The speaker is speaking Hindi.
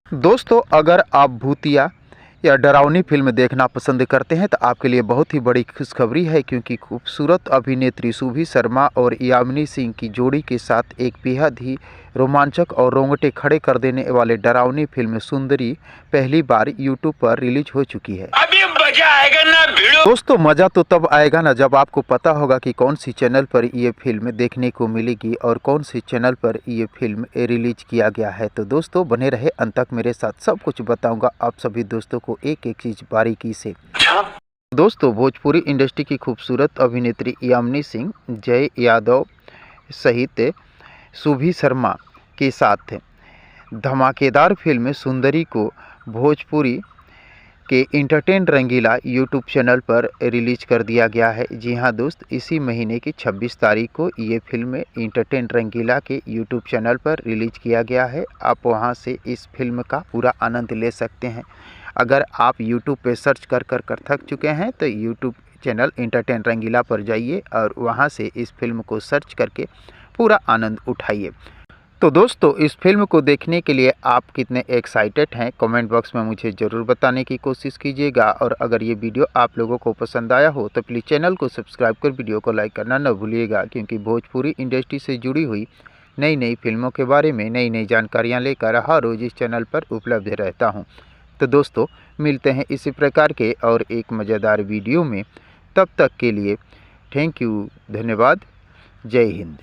दोस्तों, अगर आप भूतिया या डरावनी फिल्म देखना पसंद करते हैं तो आपके लिए बहुत ही बड़ी खुशखबरी है, क्योंकि खूबसूरत अभिनेत्री सुभी शर्मा और यामिनी सिंह की जोड़ी के साथ एक बेहद ही रोमांचक और रोंगटे खड़े कर देने वाले डरावनी फिल्म सुंदरी पहली बार यूट्यूब पर रिलीज हो चुकी है। अभी मजा आएगा ना भिड़ो। दोस्तों, मज़ा तो तब आएगा ना जब आपको पता होगा कि कौन सी चैनल पर ये फिल्म देखने को मिलेगी और कौन सी चैनल पर ये फिल्म रिलीज किया गया है। तो दोस्तों, बने रहे अंत तक मेरे साथ, सब कुछ बताऊंगा आप सभी दोस्तों को एक एक चीज़ बारीकी से। दोस्तों, भोजपुरी इंडस्ट्री की खूबसूरत अभिनेत्री यामिनी सिंह जय यादव सहित सुभी शर्मा के साथ धमाकेदार फिल्म सुंदरी को भोजपुरी के इंटरटेन रंगीला यूट्यूब चैनल पर रिलीज कर दिया गया है। जी हां दोस्त, इसी महीने की 26 तारीख को ये फिल्म इंटरटेन रंगीला के यूट्यूब चैनल पर रिलीज किया गया है। आप वहां से इस फिल्म का पूरा आनंद ले सकते हैं। अगर आप यूट्यूब पे सर्च कर थक चुके हैं तो यूट्यूब चैनल इंटरटेन रंगीला पर जाइए और वहां से इस फिल्म को सर्च करके पूरा आनंद उठाइए। तो दोस्तों, इस फिल्म को देखने के लिए आप कितने एक्साइटेड हैं, कमेंट बॉक्स में मुझे ज़रूर बताने की कोशिश कीजिएगा। और अगर ये वीडियो आप लोगों को पसंद आया हो तो प्लीज़ चैनल को सब्सक्राइब कर वीडियो को लाइक करना न भूलिएगा, क्योंकि भोजपुरी इंडस्ट्री से जुड़ी हुई नई नई फिल्मों के बारे में नई नई जानकारियाँ लेकर हर रोज़ इस चैनल पर उपलब्ध रहता हूँ। तो दोस्तों, मिलते हैं इसी प्रकार के और एक मज़ेदार वीडियो में। तब तक के लिए थैंक यू, धन्यवाद, जय हिंद।